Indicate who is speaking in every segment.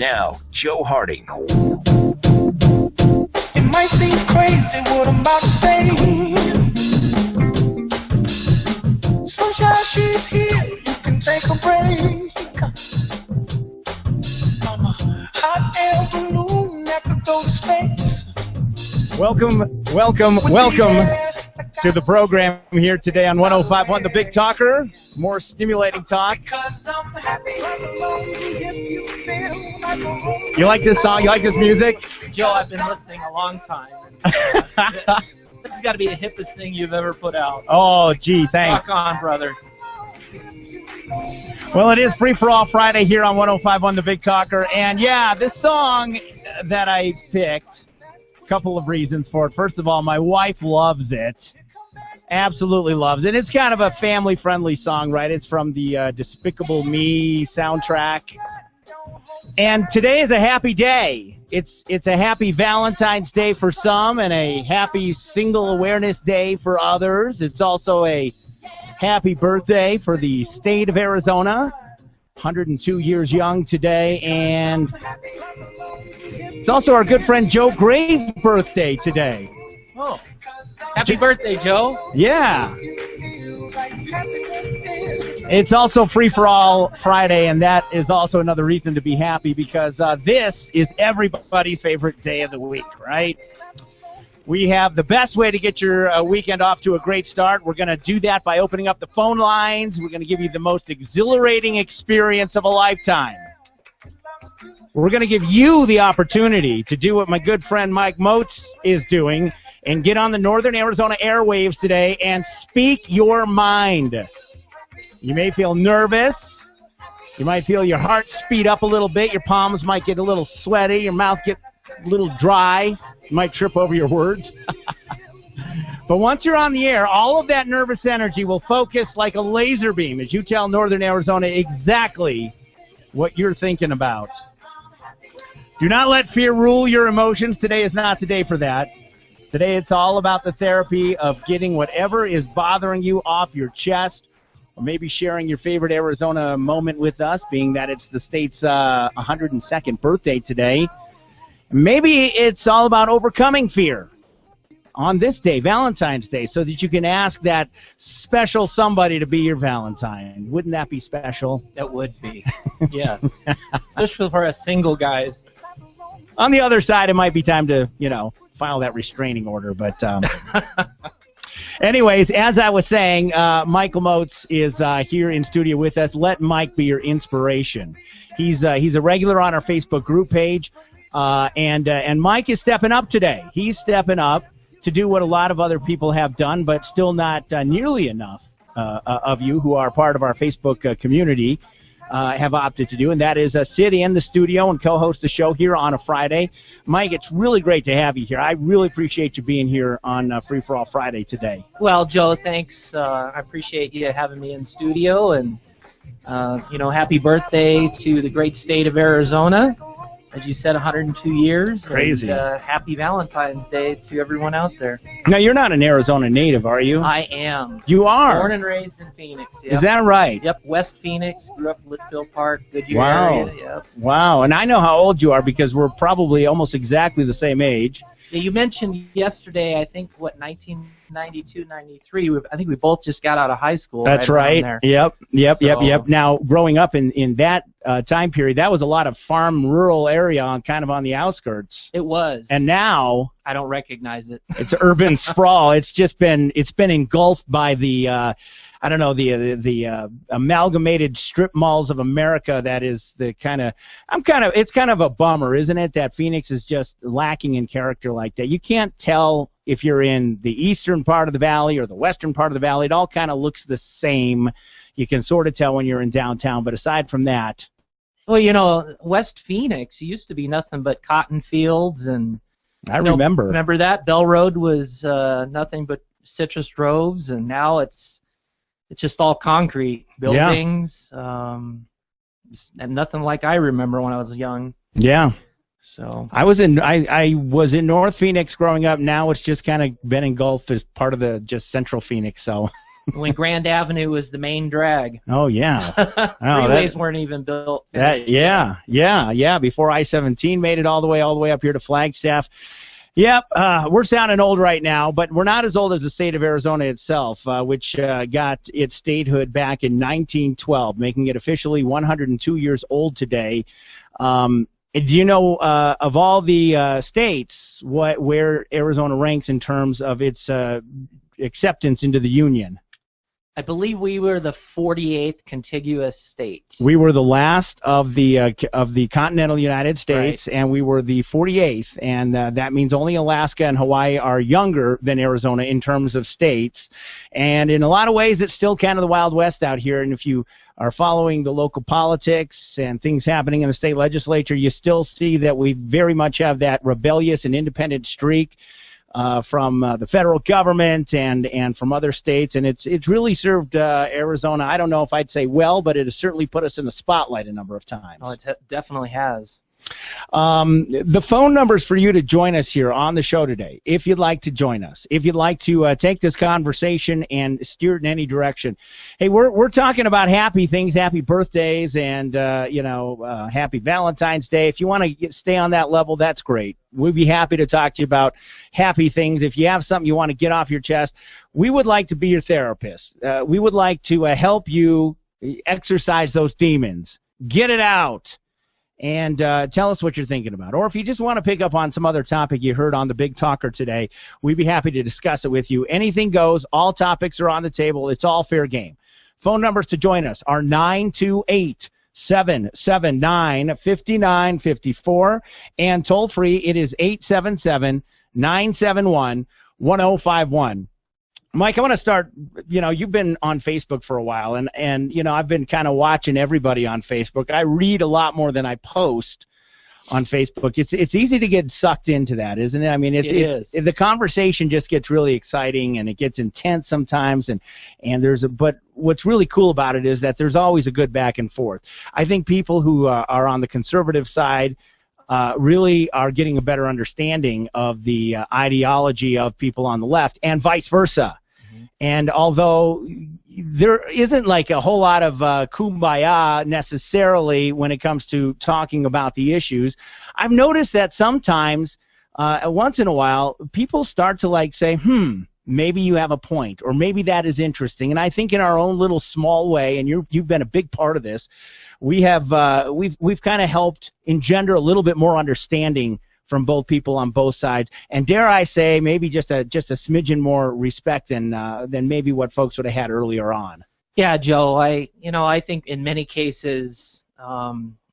Speaker 1: Now, Joe Harting.
Speaker 2: It might seem crazy what I'm about to say. Sunshine, she's here, you can take a break. I'm a hot air balloon that could go to space.
Speaker 3: Welcome to the program here today on 105.1 The Big Talker. More stimulating talk. You like this song? You like this music?
Speaker 4: Joe, I've been listening a long time. This has got to be the hippest thing you've ever put out.
Speaker 3: Oh, gee, thanks.
Speaker 4: Rock on, brother.
Speaker 3: Well, it is Free for All Friday here on 105.1 The Big Talker. And, yeah, this song that I picked, a couple of reasons for it. First of all, my wife loves it. Absolutely loves it. It's kind of a family-friendly song, right? It's from the Despicable Me soundtrack. And today is a happy day. It's a happy Valentine's Day for some and a happy Single Awareness Day for others. It's also a happy birthday for the state of Arizona. 102 years young today. And it's also our good friend Joe Gray's birthday today.
Speaker 4: Oh. Happy birthday, Joe.
Speaker 3: Yeah. It's also Free for All Friday, and that is also another reason to be happy because this is everybody's favorite day of the week, right? We have the best way to get your weekend off to a great start. We're going to do that by opening up the phone lines. We're going to give you the most exhilarating experience of a lifetime. We're going to give you the opportunity to do what my good friend Mike Motes is doing and get on the Northern Arizona airwaves today and speak your mind. You may feel nervous. You might feel your heart speed up a little bit. Your palms might get a little sweaty. Your mouth get a little dry. You might trip over your words. But once you're on the air, all of that nervous energy will focus like a laser beam as you tell Northern Arizona exactly what you're thinking about. Do not let fear rule your emotions. Today is not the day for that. Today it's all about the therapy of getting whatever is bothering you off your chest, or maybe sharing your favorite Arizona moment with us, being that it's the state's 102nd birthday today. Maybe it's all about overcoming fear on this day, Valentine's Day, so that you can ask that special somebody to be your Valentine. Wouldn't that be special?
Speaker 4: That would be. Yes. Especially for us single guys.
Speaker 3: On the other side, it might be time to, file that restraining order. But anyways, as I was saying, Michael Motes is here in studio with us. Let Mike be your inspiration. He's a regular on our Facebook group page, and Mike is stepping up today. He's stepping up to do what a lot of other people have done, but still not nearly enough of you who are part of our Facebook community have opted to do, and that is sit in the studio and co-host the show here on a Friday. Mike, it's really great to have you here. I really appreciate you being here on Free for All Friday today.
Speaker 4: Well, Joe, thanks. I appreciate you having me in studio, and happy birthday to the great state of Arizona. As you said, 102 years.
Speaker 3: Crazy.
Speaker 4: And, happy Valentine's Day to everyone out there.
Speaker 3: Now, you're not an Arizona native, are you?
Speaker 4: I am.
Speaker 3: You are?
Speaker 4: Born and raised in Phoenix. Yep.
Speaker 3: Is that right?
Speaker 4: Yep, West Phoenix. Grew up in Litchfield Park, Goodyear
Speaker 3: Wow.
Speaker 4: area. Yep.
Speaker 3: Wow, and I know how old you are because we're probably almost exactly the same age.
Speaker 4: Yeah, you mentioned yesterday, I think, 1992, 93. I think we both just got out of high school.
Speaker 3: That's
Speaker 4: right.
Speaker 3: There. Yep. Now, growing up in that time period, that was a lot of farm, rural area kind of on the outskirts.
Speaker 4: It was.
Speaker 3: And now
Speaker 4: I don't recognize it.
Speaker 3: It's urban sprawl. It's been engulfed by the the amalgamated strip malls of America. That is the it's kind of a bummer, isn't it, that Phoenix is just lacking in character like that. You can't tell if you're in the eastern part of the valley or the western part of the valley. It all kind of looks the same. You can sort of tell when you're in downtown, but aside from that.
Speaker 4: Well, West Phoenix used to be nothing but cotton fields and
Speaker 3: I remember.
Speaker 4: Remember that? Bell Road was nothing but citrus groves, and now it's just all concrete buildings, and nothing like I remember when I was young.
Speaker 3: Yeah.
Speaker 4: So
Speaker 3: I was in North Phoenix growing up. Now it's just kind of been engulfed as part of the just Central Phoenix. So
Speaker 4: when Grand Avenue was the main drag.
Speaker 3: Oh, yeah.
Speaker 4: Freeways weren't even built.
Speaker 3: Yeah. Before I-17 made it all the way up here to Flagstaff. Yep, we're sounding old right now, but we're not as old as the state of Arizona itself, which got its statehood back in 1912, making it officially 102 years old today. Do you know of all the states where Arizona ranks in terms of its acceptance into the Union?
Speaker 4: I believe we were the 48th contiguous state.
Speaker 3: We were the last of the continental United States, right. And we were the 48th, and that means only Alaska and Hawaii are younger than Arizona in terms of states. And in a lot of ways, it's still kind of the Wild West out here. And if you are following the local politics and things happening in the state legislature, you still see that we very much have that rebellious and independent streak from the federal government and from other states, and it's really served Arizona. I don't know if I'd say well, but it has certainly put us in the spotlight a number of times.
Speaker 4: Oh, it definitely has.
Speaker 3: The phone numbers for you to join us here on the show today, if you'd like to join us, if you'd like to take this conversation and steer it in any direction. Hey, we're talking about happy things, happy birthdays, and happy Valentine's Day. If you want to stay on that level, that's great. We'd be happy to talk to you about happy things. If you have something you want to get off your chest, we would like to be your therapist. We would like to help you exercise those demons. Get it out. And tell us what you're thinking about. Or if you just want to pick up on some other topic you heard on the Big Talker today, we'd be happy to discuss it with you. Anything goes. All topics are on the table. It's all fair game. Phone numbers to join us are 928-779-5954. And toll free, it is 877-971-1051. Mike, I want to start, you've been on Facebook for a while, and I've been kind of watching everybody on Facebook. I read a lot more than I post on Facebook. It's easy to get sucked into that, isn't it? I mean, it is. The conversation just gets really exciting, and it gets intense sometimes, but what's really cool about it is that there's always a good back and forth. I think people who are on the conservative side really are getting a better understanding of the ideology of people on the left, and vice versa. And although there isn't like a whole lot of kumbaya necessarily when it comes to talking about the issues, I've noticed that sometimes, once in a while, people start to say, maybe you have a point, or maybe that is interesting. And I think in our own little small way, and you've been a big part of this, we've kind of helped engender a little bit more understanding from both people on both sides, and dare I say, maybe just a smidgen more respect than maybe what folks would have had earlier on.
Speaker 4: Yeah, Joe. I think in many cases,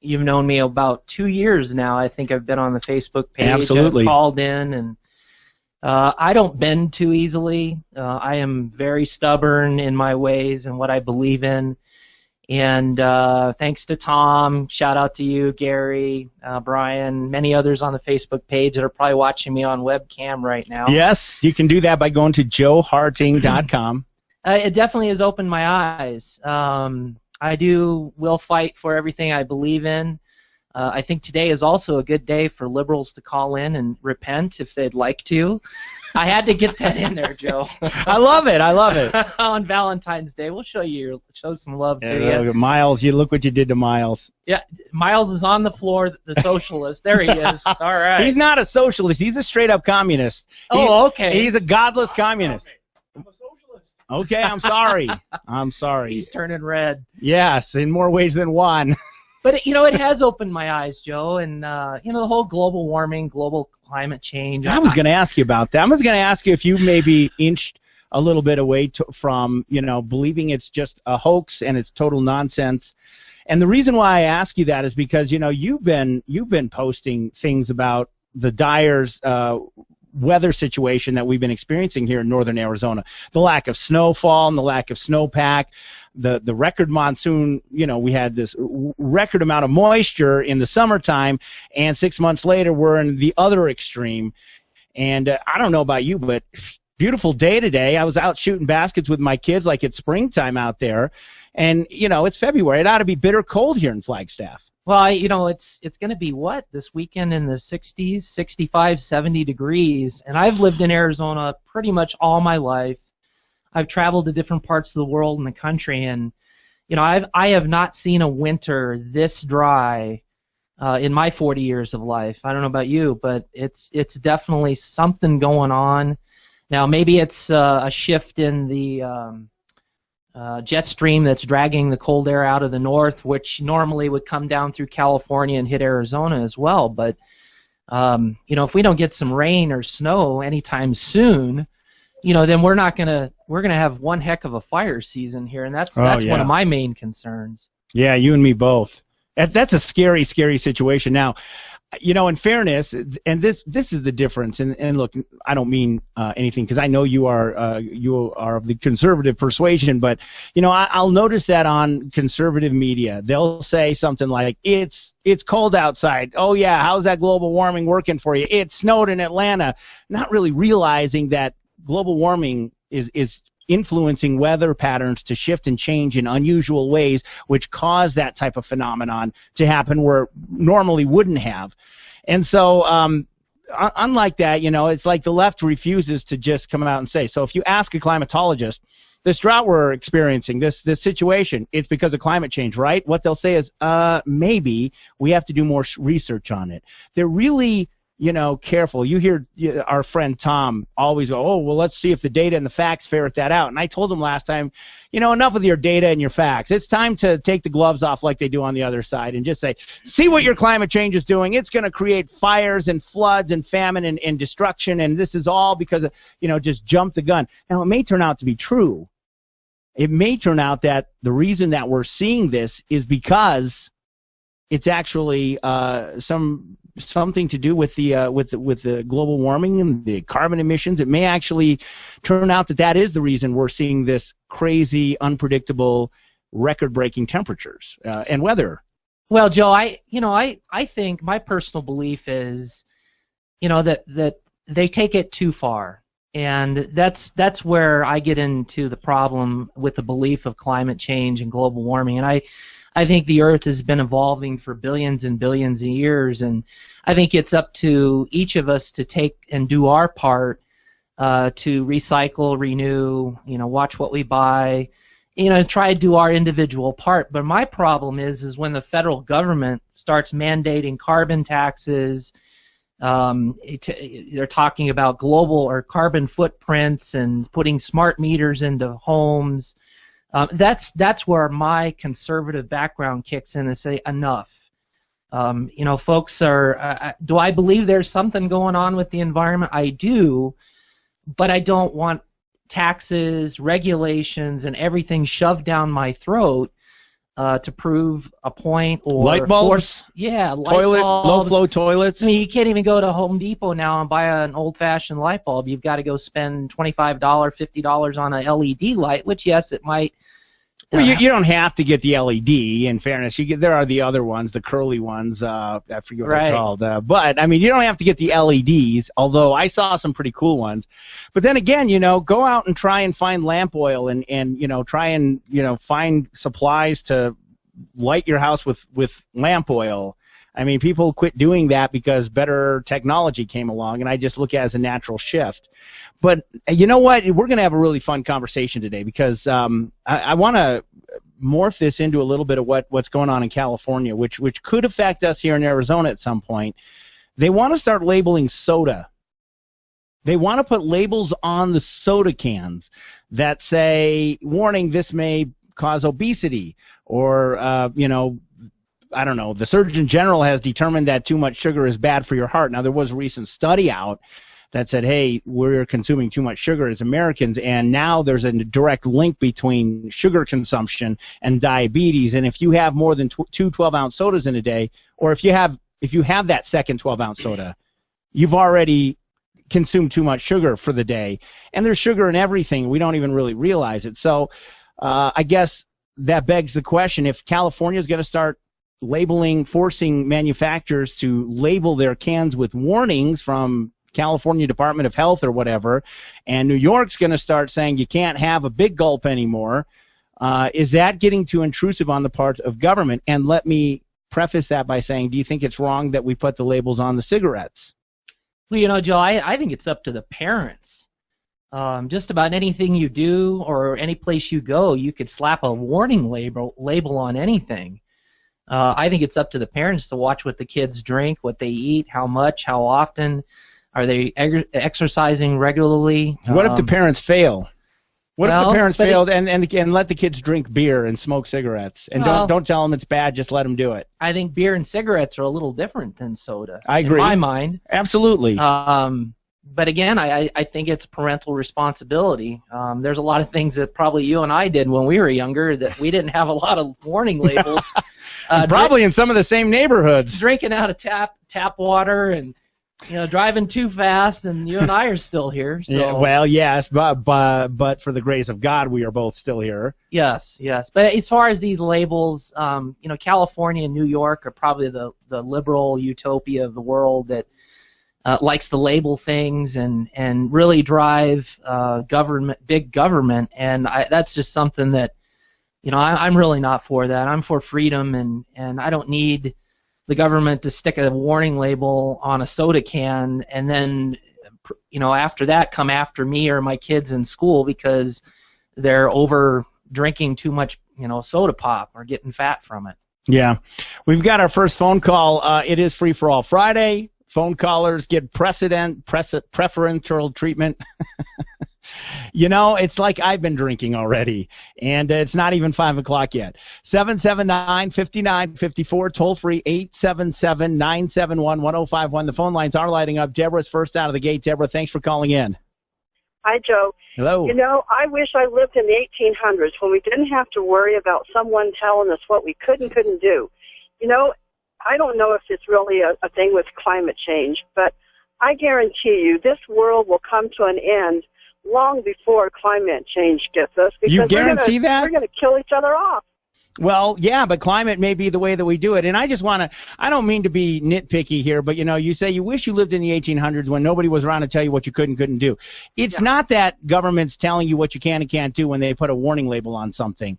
Speaker 4: you've known me about 2 years now. I think I've been on the Facebook page.
Speaker 3: Absolutely.
Speaker 4: I've called in, and I don't bend too easily. I am very stubborn in my ways and what I believe in. And thanks to Tom, shout out to you, Gary, Brian, many others on the Facebook page that are probably watching me on webcam right now.
Speaker 3: Yes, you can do that by going to joeharting.com.
Speaker 4: It definitely has opened my eyes. I will fight for everything I believe in. I think today is also a good day for liberals to call in and repent if they'd like to. I had to get that in there, Joe.
Speaker 3: I love it.
Speaker 4: On Valentine's Day, we'll show some love to you.
Speaker 3: Miles, you look what you did to Miles.
Speaker 4: Yeah, Miles is on the floor, the socialist. There he is. All right.
Speaker 3: He's not a socialist. He's a straight-up communist.
Speaker 4: Okay.
Speaker 3: He's a godless communist. I'm a socialist. Okay, I'm sorry. I'm sorry.
Speaker 4: He's turning red.
Speaker 3: Yes, in more ways than one.
Speaker 4: But, it has opened my eyes, Joe, and, the whole global warming, global climate change.
Speaker 3: I was going to ask you about that. I was going to ask you if you maybe inched a little bit away from, believing it's just a hoax and it's total nonsense. And the reason why I ask you that is because, you've been posting things about the Dyer's weather situation that we've been experiencing here in northern Arizona. The lack of snowfall and the lack of snowpack. The record monsoon, we had this record amount of moisture in the summertime, and 6 months later we're in the other extreme. And I don't know about you, but beautiful day today. I was out shooting baskets with my kids like it's springtime out there, and it's February. It ought to be bitter cold here in Flagstaff.
Speaker 4: Well, it's going to be what this weekend in the 60s, 65, 70 degrees, and I've lived in Arizona pretty much all my life. I've traveled to different parts of the world and the country, and I have not seen a winter this dry in my 40 years of life. I don't know about you, but it's definitely something going on. Now maybe it's a shift in the jet stream that's dragging the cold air out of the north, which normally would come down through California and hit Arizona as well. But if we don't get some rain or snow anytime soon, then we're gonna have one heck of a fire season here, and that's one of my main concerns.
Speaker 3: Yeah, you and me both. That's a scary, scary situation. Now, in fairness, and this is the difference. And look, I don't mean anything, because I know you are of the conservative persuasion, but I'll notice that on conservative media, they'll say something like, "It's cold outside. Oh yeah, how's that global warming working for you? It snowed in Atlanta," not really realizing that global warming is influencing weather patterns to shift and change in unusual ways, which cause that type of phenomenon to happen where it normally wouldn't have. And so unlike that, it's like the left refuses to just come out and say. So if you ask a climatologist, this drought we're experiencing, this situation, it's because of climate change, right? What they'll say is, maybe we have to do more research on it. They're really careful. You hear our friend Tom always go, "Oh, well, let's see if the data and the facts ferret that out." And I told him last time, enough with your data and your facts. It's time to take the gloves off like they do on the other side and just say, see what your climate change is doing. It's going to create fires and floods and famine and destruction, and this is all because of, just jump the gun. Now, it may turn out to be true. It may turn out that the reason that we're seeing this is because it's actually something to do with the global warming and the carbon emissions. It may actually turn out that is the reason we're seeing this crazy, unpredictable, record-breaking temperatures and weather.
Speaker 4: Well, Joe, I think my personal belief is, that they take it too far, and that's where I get into the problem with the belief of climate change and global warming. And I think the Earth has been evolving for billions and billions of years, and I think it's up to each of us to take and do our part to recycle, renew, watch what we buy, try to do our individual part. But my problem is when the federal government starts mandating carbon taxes. They're talking about global or carbon footprints and putting smart meters into homes. That's where my conservative background kicks in and say enough. Folks are. Do I believe there's something going on with the environment? I do, but I don't want taxes, regulations, and everything shoved down my throat to prove a point or
Speaker 3: light bulbs.
Speaker 4: Light
Speaker 3: bulbs. Low flow toilets.
Speaker 4: I mean, you can't even go to Home Depot now and buy an old-fashioned light bulb. You've got to go spend $25, $50 on a LED light, which yes, it might.
Speaker 3: Well, you don't have to get the LED. In fairness, there are the other ones, the curly ones. I forget what they're called. But I mean, you don't have to get the LEDs. Although I saw some pretty cool ones. But then again, go out and try and find lamp oil and try and find supplies to light your house with lamp oil. I mean, people quit doing that because better technology came along, and I just look at it as a natural shift. But you know what? We're going to have a really fun conversation today because I want to morph this into a little bit of what's going on in California, which could affect us here in Arizona at some point. They want to start labeling soda. They want to put labels on the soda cans that say, warning, this may cause obesity, or I don't know, the Surgeon General has determined that too much sugar is bad for your heart. Now, there was a recent study out that said, hey, we're consuming too much sugar as Americans, and now there's a direct link between sugar consumption and diabetes. And if you have more than two 12-ounce sodas in a day, or if you have that second 12-ounce soda, you've already consumed too much sugar for the day. And there's sugar in everything. We don't even really realize it. So I guess that begs the question, if California is going to start forcing manufacturers to label their cans with warnings from California Department of Health or whatever, and New York's going to start saying you can't have a big gulp anymore, is that getting too intrusive on the part of government? And let me preface that by saying, do you think it's wrong that we put the labels on the cigarettes?
Speaker 4: Well, Joe, I think it's up to the parents just about anything you do or any place you go, you could slap a warning label on anything. I think it's up to the parents to watch what the kids drink, what they eat, how much, how often. Are they exercising regularly?
Speaker 3: What if the parents fail? What if the parents failed and let the kids drink beer and smoke cigarettes? And don't tell them it's bad, just let them do it.
Speaker 4: I think beer and cigarettes are a little different than soda.
Speaker 3: I agree.
Speaker 4: In my mind.
Speaker 3: Absolutely.
Speaker 4: But again, I think it's parental responsibility. There's a lot of things that probably you and I did when we were younger that we didn't have a lot of warning labels.
Speaker 3: Probably in some of the same neighborhoods.
Speaker 4: Drinking out of tap water and driving too fast, and you and I are still here. So.
Speaker 3: Yeah, well, yes, but for the grace of God, we are both still here.
Speaker 4: Yes. But as far as these labels, California and New York are probably the liberal utopia of the world that likes to label things and really drive big government, and that's just something that I'm really not for that. I'm for freedom, and I don't need the government to stick a warning label on a soda can and then after that come after me or my kids in school because they're over drinking too much soda pop or getting fat from it.
Speaker 3: Yeah. We've got our first phone call. It is Free for All Friday. Phone callers get preferential treatment. It's like I've been drinking already, and it's not even 5 o'clock yet. 779-5954, toll-free 877-971-1051. The phone lines are lighting up. Deborah's first out of the gate. Deborah, thanks for calling in.
Speaker 1: Hi, Joe.
Speaker 3: Hello.
Speaker 1: I wish I lived in the 1800s when we didn't have to worry about someone telling us what we could and couldn't do. I don't know if it's really a thing with climate change, but I guarantee you this world will come to an end long before climate change gets us. Because
Speaker 3: you guarantee that?
Speaker 1: We're going to kill each other off.
Speaker 3: Well, yeah, but climate may be the way that we do it. And I don't mean to be nitpicky here, but, you say you wish you lived in the 1800s when nobody was around to tell you what you could and couldn't do. It's not that government's telling you what you can and can't do when they put a warning label on something.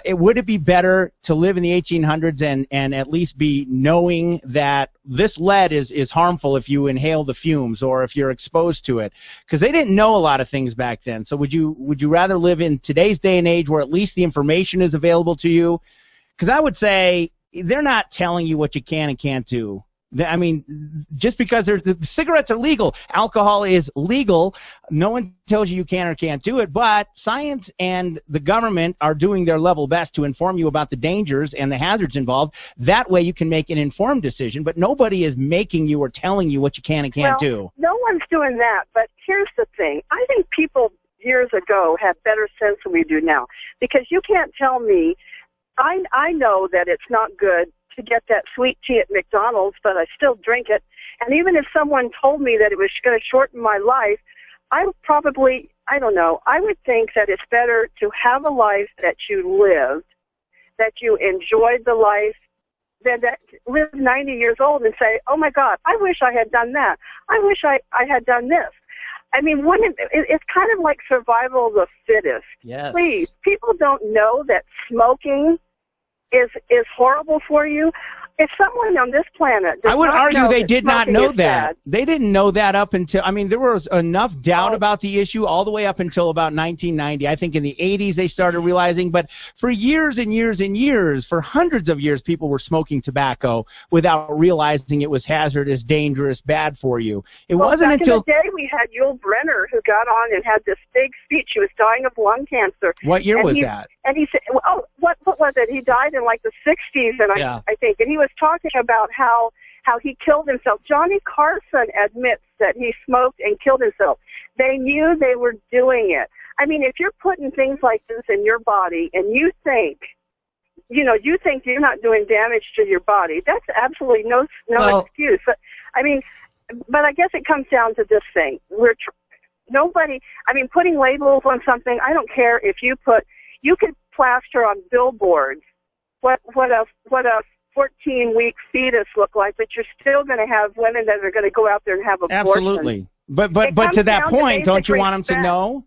Speaker 3: Would it be better to live in the 1800s and at least be knowing that this lead is harmful if you inhale the fumes or if you're exposed to it? Because they didn't know a lot of things back then. So would you rather live in today's day and age where at least the information is available to you? Because I would say they're not telling you what you can and can't do. I mean, just because the cigarettes are legal, alcohol is legal, no one tells you can or can't do it, but science and the government are doing their level best to inform you about the dangers and the hazards involved. That way you can make an informed decision, but nobody is making you or telling you what you can and can't do.
Speaker 1: No one's doing that, but here's the thing. I think people years ago had better sense than we do now, because you can't tell me. I know that it's not good to get that sweet tea at McDonald's, but I still drink it. And even if someone told me that it was going to shorten my life, I would think that it's better to have a life that you lived, that you enjoyed the life, than to live 90 years old and say, oh, my God, I wish I had done that. I wish I had done this. I mean, it's kind of like survival of the fittest.
Speaker 4: Yes.
Speaker 1: Please, people don't know that smoking is horrible for you. If someone on this planet
Speaker 3: I would argue they did not know that.
Speaker 1: Bad.
Speaker 3: They didn't know that up until, there was enough doubt about the issue all the way up until about 1990. I think in the 80s they started realizing, but for years and years and years, for hundreds of years, people were smoking tobacco without realizing it was hazardous, dangerous, bad for you. It wasn't until...
Speaker 1: Back in the day, we had Yul Brynner who got on and had this big speech. He was dying of lung cancer.
Speaker 3: What year was that?
Speaker 1: And he said, what was it? He died in like the 60s, and I think. And he was talking about how he killed himself. Johnny Carson admits that he smoked and killed himself. They knew they were doing it. I mean, if you're putting things like this in your body and you think you're not doing damage to your body, that's absolutely no excuse. But I guess it comes down to this thing. Putting labels on something, I don't care if you could plaster on billboards what a 14-week fetus look like, but you're still going to have women that are going to go out there and have abortions.
Speaker 3: Absolutely. But to that point, don't you want them to know?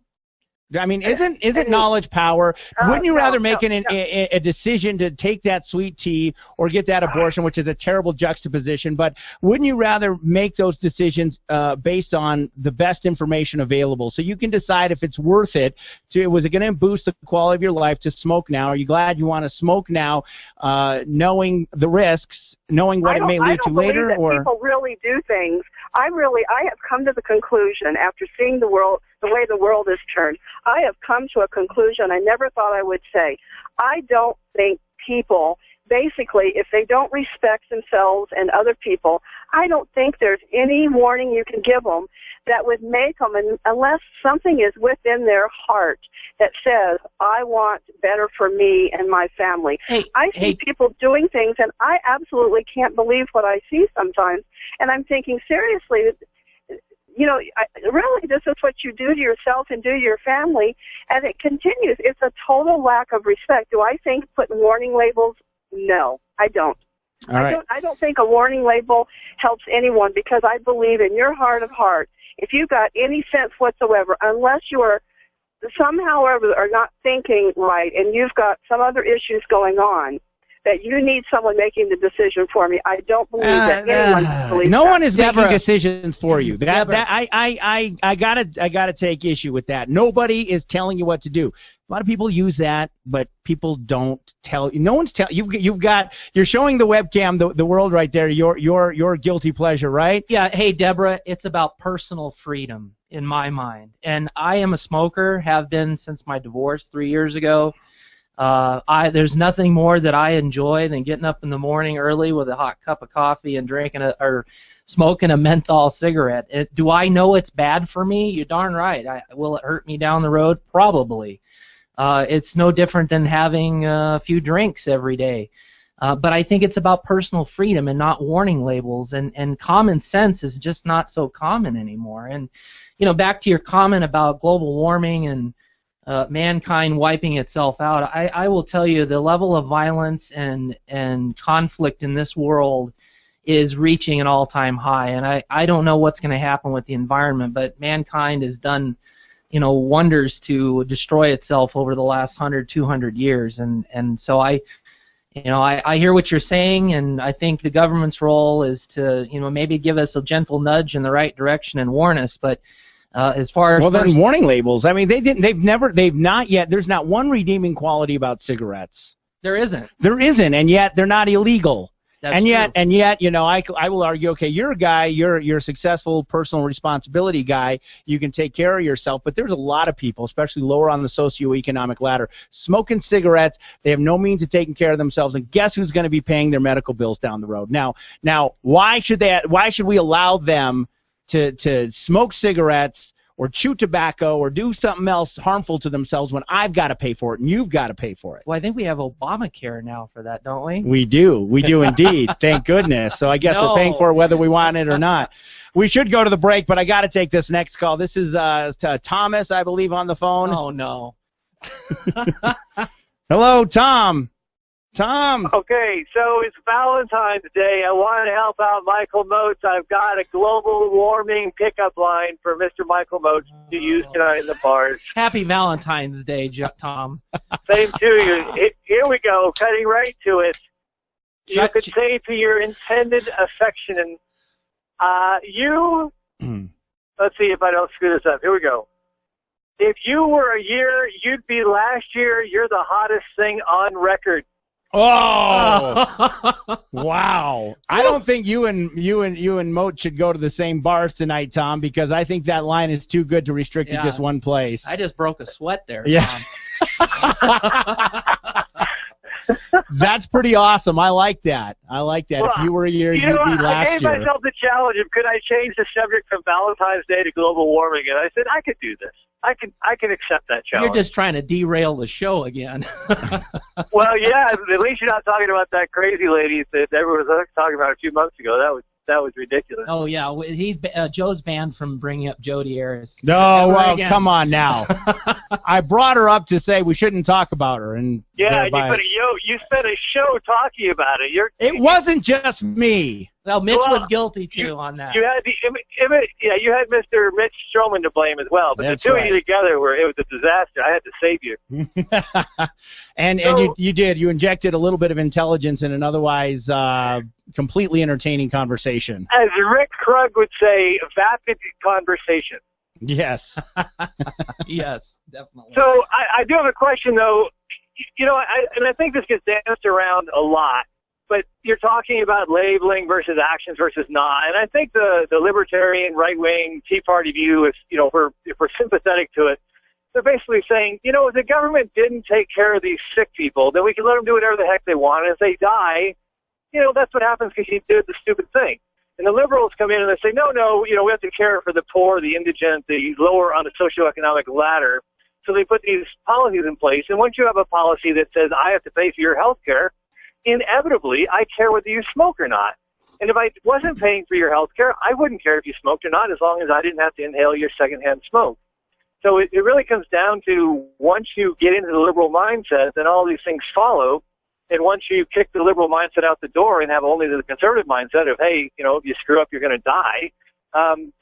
Speaker 3: I mean, isn't knowledge power? Wouldn't you rather make a decision to take that sweet tea or get that abortion, which is a terrible juxtaposition, but wouldn't you rather make those decisions based on the best information available so you can decide if it's worth it? Was it going to boost the quality of your life to smoke now? Are you glad you want to smoke now, knowing the risks, knowing what it may lead to later?
Speaker 1: I don't believe that people really do things. I have come to the conclusion after seeing the way the world is turned, I have come to a conclusion I never thought I would say. I don't think people, basically, if they don't respect themselves and other people, I don't think there's any warning you can give them that would make them, unless something is within their heart that says, I want better for me and my family. I see people doing things, and I absolutely can't believe what I see sometimes. And I'm thinking, seriously, really, this is what you do to yourself and do to your family, and it continues. It's a total lack of respect. Do I think putting warning labels? No, I don't.
Speaker 3: All right.
Speaker 1: I don't think a warning label helps anyone, because I believe in your heart of hearts, if you've got any sense whatsoever, unless you are somehow or other are not thinking right and you've got some other issues going on, that you need someone making the decision for me. I don't believe that anyone believes
Speaker 3: no
Speaker 1: that.
Speaker 3: one is making decisions for you. I gotta take issue with that. Nobody is telling you what to do. A lot of people use that, but people don't tell. No one's telling. You're showing the webcam the world right there. Your guilty pleasure, right?
Speaker 4: Yeah. Hey, Deborah, it's about personal freedom in my mind, and I am a smoker. Have been since my divorce 3 years ago. There's nothing more that I enjoy than getting up in the morning early with a hot cup of coffee and or smoking a menthol cigarette. Do I know it's bad for me? You're darn right. Will it hurt me down the road? Probably. It's no different than having a few drinks every day. But I think it's about personal freedom and not warning labels, and common sense is just not so common anymore. And, back to your comment about global warming and mankind wiping itself out, I will tell you the level of violence and conflict in this world is reaching an all-time high, and I don't know what's going to happen with the environment, but mankind has done wonders to destroy itself over the last 100, 200 years, and so I hear what you're saying, and I think the government's role is to maybe give us a gentle nudge in the right direction and warn us, but as far as
Speaker 3: then warning labels. I mean, they've not yet. There's not one redeeming quality about cigarettes.
Speaker 4: There isn't,
Speaker 3: and yet they're not illegal.
Speaker 4: That's
Speaker 3: and yet,
Speaker 4: true.
Speaker 3: I will argue, okay, you're a guy, you're a successful personal responsibility guy, you can take care of yourself, but there's a lot of people, especially lower on the socioeconomic ladder, smoking cigarettes. They have no means of taking care of themselves, and guess who's going to be paying their medical bills down the road? Now, why should we allow them to smoke cigarettes or chew tobacco or do something else harmful to themselves when I've got to pay for it and you've got to pay for it?
Speaker 4: Well, I think we have Obamacare now for that, don't we?
Speaker 3: We do indeed. Thank goodness. So I guess we're paying for it whether we want it or not. We should go to the break, but I got to take this next call. This is Thomas, I believe, on the phone.
Speaker 4: Oh, no.
Speaker 3: Hello, Tom. Tom.
Speaker 5: Okay, so it's Valentine's Day. I want to help out Michael Motes. I've got a global warming pickup line for Mr. Michael Motes to use tonight in the bars.
Speaker 4: Happy Valentine's Day, Tom.
Speaker 5: Same to you. Here we go, cutting right to it. You could say to your intended affection, let's see if I don't screw this up. Here we go. If you were a year, you'd be last year. You're the hottest thing on record.
Speaker 3: Oh! Wow! I don't think you and Mote should go to the same bars tonight, Tom, because I think that line is too good to restrict to just one place.
Speaker 4: I just broke a sweat there,
Speaker 3: yeah.
Speaker 4: Tom.
Speaker 3: That's pretty awesome. I like that. Well, if you were a year, you'd be last year.
Speaker 5: I gave myself the challenge of could I change the subject from Valentine's Day to global warming, and I said I could do this. I can accept that challenge.
Speaker 4: You're just trying to derail the show again.
Speaker 5: Well, yeah. At least you're not talking about that crazy lady that everyone was talking about a few months ago. That was ridiculous.
Speaker 4: Oh yeah, he's Joe's banned from bringing up Jody Harris.
Speaker 3: No, well, come on now. I brought her up to say we shouldn't talk about her, and
Speaker 5: yeah, you spent a show talking about it.
Speaker 3: It wasn't just me.
Speaker 4: Well, Mitch was guilty too on that.
Speaker 5: You had you had Mr. Mitch Stroman to blame as well, but
Speaker 3: That's
Speaker 5: the two
Speaker 3: right.
Speaker 5: of you together it was a disaster. I had to save you.
Speaker 3: and you did. You injected a little bit of intelligence in an otherwise completely entertaining conversation.
Speaker 5: As Rick Krug would say, vapid conversation.
Speaker 3: Yes.
Speaker 4: Yes, definitely.
Speaker 5: So I do have a question, though. You know, I think this gets danced around a lot, but you're talking about labeling versus actions versus not. And I think the libertarian, right-wing, Tea Party view, if we're sympathetic to it, they're basically saying, you know, if the government didn't take care of these sick people, then we can let them do whatever the heck they want. And if they die, you know, that's what happens because you did the stupid thing. And the liberals come in and they say, no, you know, we have to care for the poor, the indigent, the lower on the socioeconomic ladder. So they put these policies in place. And once you have a policy that says I have to pay for your health care, inevitably I care whether you smoke or not. And if I wasn't paying for your health care, I wouldn't care if you smoked or not as long as I didn't have to inhale your secondhand smoke. So it really comes down to once you get into the liberal mindset, then all these things follow. And once you kick the liberal mindset out the door and have only the conservative mindset of, hey, you know, if you screw up, you're going to die,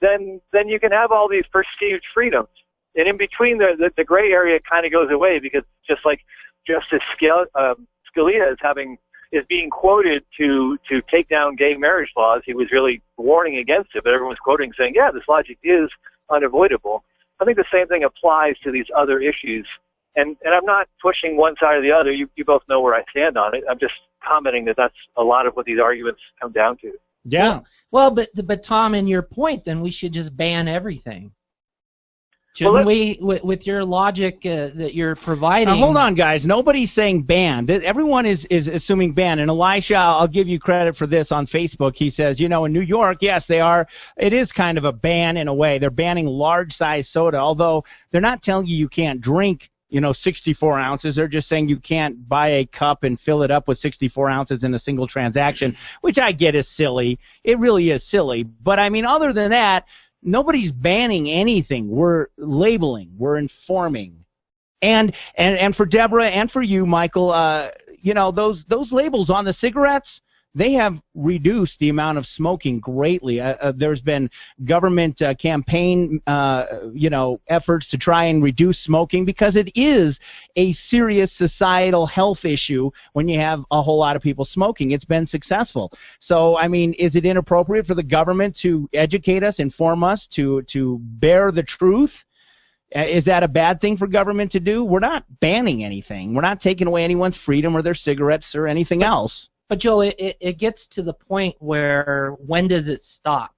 Speaker 5: then you can have all these perceived freedoms. And in between, the gray area kind of goes away because just like Justice Scalia is being quoted to take down gay marriage laws, he was really warning against it, but everyone's quoting saying, yeah, this logic is unavoidable. I think the same thing applies to these other issues. And I'm not pushing one side or the other. You both know where I stand on it. I'm just commenting that that's a lot of what these arguments come down to.
Speaker 3: Yeah.
Speaker 4: Well, but Tom, in your point, then we should just ban everything. Shouldn't we, with your logic that you're providing?
Speaker 3: Now, hold on, guys. Nobody's saying ban. Everyone is assuming ban. And Elisha, I'll give you credit for this on Facebook. He says, you know, in New York, yes, they are. It is kind of a ban in a way. They're banning large-size soda, although they're not telling you can't drink, you know, 64 ounces. They're just saying you can't buy a cup and fill it up with 64 ounces in a single transaction, which I get is silly. It really is silly. But, I mean, other than that, nobody's banning anything. We're labeling. We're informing. And for Deborah and for you, Michael, you know, those labels on the cigarettes, they have reduced the amount of smoking greatly. There's been government campaign, you know, efforts to try and reduce smoking because it is a serious societal health issue when you have a whole lot of people smoking. It's been successful. So, I mean, is it inappropriate for the government to educate us, inform us, to bear the truth? Is that a bad thing for government to do? We're not banning anything. We're not taking away anyone's freedom or their cigarettes or anything else.
Speaker 4: But Joe, it gets to the point where when does it stop?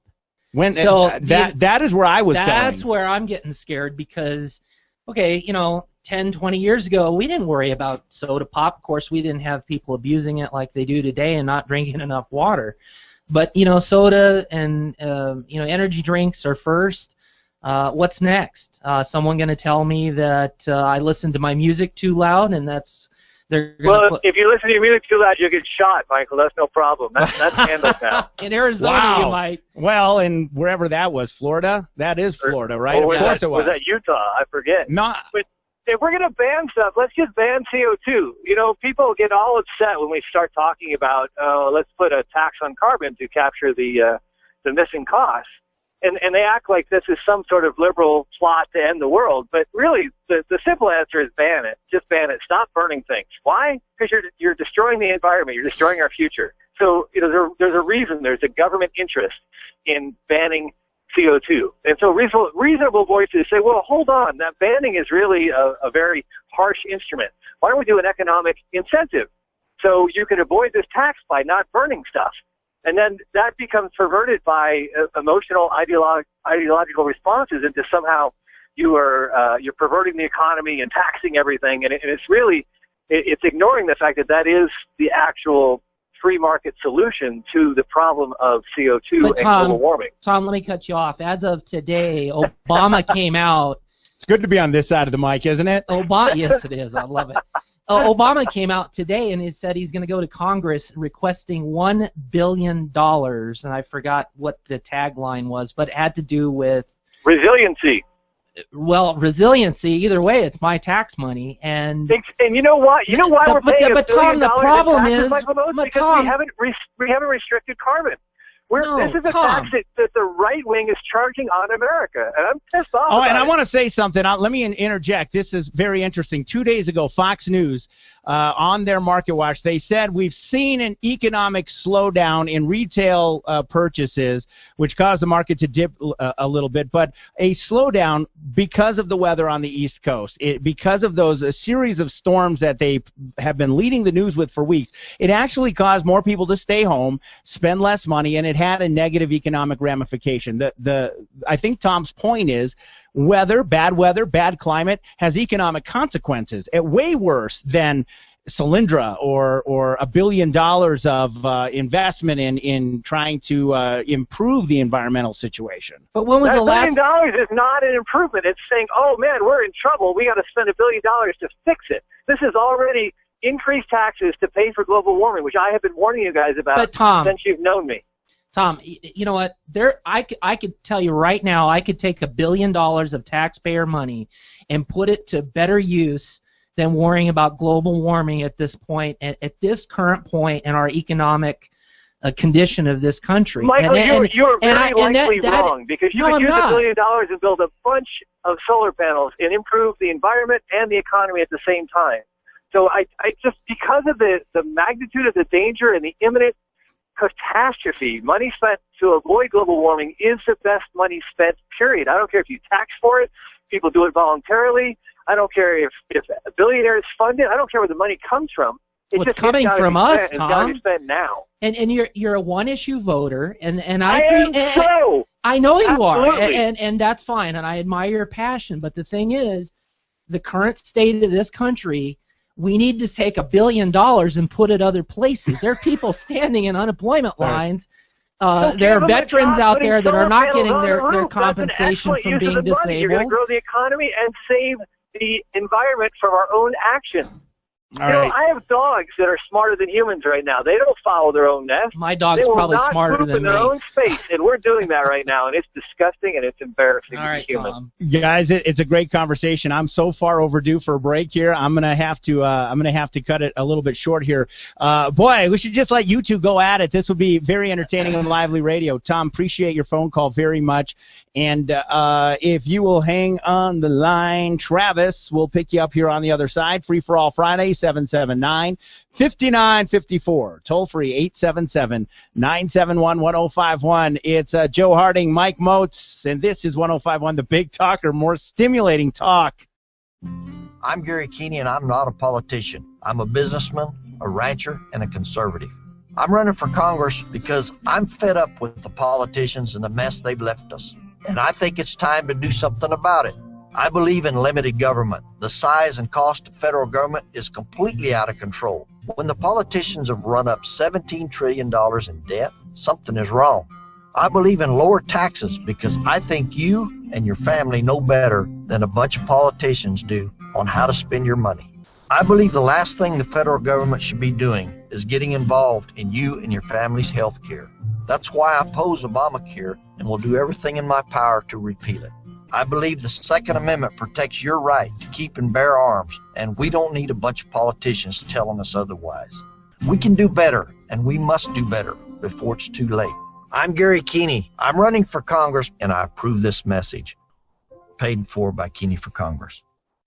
Speaker 3: That is where I was going.
Speaker 4: That's where I'm getting scared because, okay, you know, 10, 20 years ago, we didn't worry about soda pop. Of course, we didn't have people abusing it like they do today and not drinking enough water. But, you know, soda and, you know, energy drinks are first. What's next? Someone going to tell me that I listened to my music too loud and that's...
Speaker 5: Well, if you listen to your music too loud, you'll get shot, Michael. That's no problem. That's handled now.
Speaker 4: In Arizona,
Speaker 3: wow.
Speaker 4: You might.
Speaker 3: Well, and wherever that was, Florida? That is Florida, right? Of course it was.
Speaker 5: Was that Utah? I forget.
Speaker 3: No.
Speaker 5: But if we're going to ban stuff, let's just ban CO2. You know, people get all upset when we start talking about, let's put a tax on carbon to capture the missing costs. And they act like this is some sort of liberal plot to end the world. But really, the simple answer is ban it. Just ban it. Stop burning things. Why? Because you're destroying the environment. You're destroying our future. So you know, there's a reason. There's a government interest in banning CO2. And so reasonable voices say, well, hold on. That banning is really a very harsh instrument. Why don't we do an economic incentive? So you can avoid this tax by not burning stuff. And then that becomes perverted by emotional, ideological responses into somehow you're perverting the economy and taxing everything. And it's really, it's ignoring the fact that that is the actual free market solution to the problem of CO2 and global warming.
Speaker 4: Tom, let me cut you off. As of today, Obama came out.
Speaker 3: It's good to be on this side of the mic, isn't it?
Speaker 4: Yes, it is. I love it. Obama came out today and he said he's going to go to Congress requesting $1 billion, and I forgot what the tagline was, but it had to do with
Speaker 5: resiliency.
Speaker 4: Well, resiliency. Either way, it's my tax money, and
Speaker 5: you know what? You know why we're paying
Speaker 4: but Tom, the problem is,
Speaker 5: because we haven't restricted carbon. This is a tax that the right wing is charging on America, and I'm pissed off.
Speaker 3: Oh, and I want to say something. Let me interject. This is very interesting. 2 days ago, Fox News, on their Market Watch, they said we've seen an economic slowdown in retail purchases, which caused the market to dip a little bit, but a slowdown because of the weather on the East Coast, because of a series of storms that they have been leading the news with for weeks. It actually caused more people to stay home, spend less money, and it had a negative economic ramification. I think Tom's point is weather, bad climate has economic consequences. Way worse than Solyndra or $1 billion of investment in trying to improve the environmental situation.
Speaker 4: But when was the last?
Speaker 5: $1 billion is not an improvement. It's saying, oh man, we're in trouble. We got to spend $1 billion to fix it. This is already increased taxes to pay for global warming, which I have been warning you guys about since you've known me.
Speaker 4: Tom, you know what? I could tell you right now, I could take $1 billion of taxpayer money and put it to better use than worrying about global warming at this point, at this current point in our economic condition of this country.
Speaker 5: Michael, you're very likely wrong, because you could use $1 billion and build a bunch of solar panels and improve the environment and the economy at the same time. So I just, because of the magnitude of the danger and the imminent catastrophe, money spent to avoid global warming is the best money spent, period. I don't care if you tax for it, people do it voluntarily. I don't care if billionaires fund it. I don't care where the money comes from.
Speaker 4: It's coming from us,
Speaker 5: Tom. It's
Speaker 4: Tom.
Speaker 5: got to be spent now.
Speaker 4: And you're a one-issue voter, and
Speaker 5: I am so.
Speaker 4: I know you
Speaker 5: Absolutely.
Speaker 4: are, and that's fine, and I admire your passion. But the thing is, the current state of this country, we need to take $1 billion and put it other places. There are people standing in unemployment lines. There are veterans out there that are not getting their compensation from being disabled.
Speaker 5: You're going to grow the economy and save the environment from our own actions. I have dogs that are smarter than humans right now. They don't follow their own nest.
Speaker 4: My dog's probably smarter than me.
Speaker 5: They will not poop in their own space, and we're doing that right now, and it's disgusting and it's embarrassing
Speaker 4: All
Speaker 5: to
Speaker 4: right,
Speaker 5: be human.
Speaker 4: Tom.
Speaker 3: Guys, it's a great conversation. I'm so far overdue for a break here. I'm gonna have to cut it a little bit short here. Boy, we should just let you two go at it. This will be very entertaining on Lively Radio. Tom, appreciate your phone call very much. And if you will hang on the line, Travis will pick you up here on the other side. Free for all Friday, 779-5954. Toll free, 877-971-1051. It's Joe Harting, Mike Motes, and this is 1051, the Big Talker, more stimulating talk.
Speaker 6: I'm Gary Keeney, and I'm not a politician. I'm a businessman, a rancher, and a conservative. I'm running for Congress because I'm fed up with the politicians and the mess they've left us. And I think it's time to do something about it. I believe in limited government. The size and cost of federal government is completely out of control. When the politicians have run up $17 trillion in debt, something is wrong. I believe in lower taxes because I think you and your family know better than a bunch of politicians do on how to spend your money. I believe the last thing the federal government should be doing is getting involved in you and your family's health care. That's why I oppose Obamacare and will do everything in my power to repeal it. I believe the Second Amendment protects your right to keep and bear arms, and we don't need a bunch of politicians telling us otherwise. We can do better, and we must do better before it's too late. I'm Gary Keeney. I'm running for Congress, and I approve this message. Paid for by Keeney for Congress.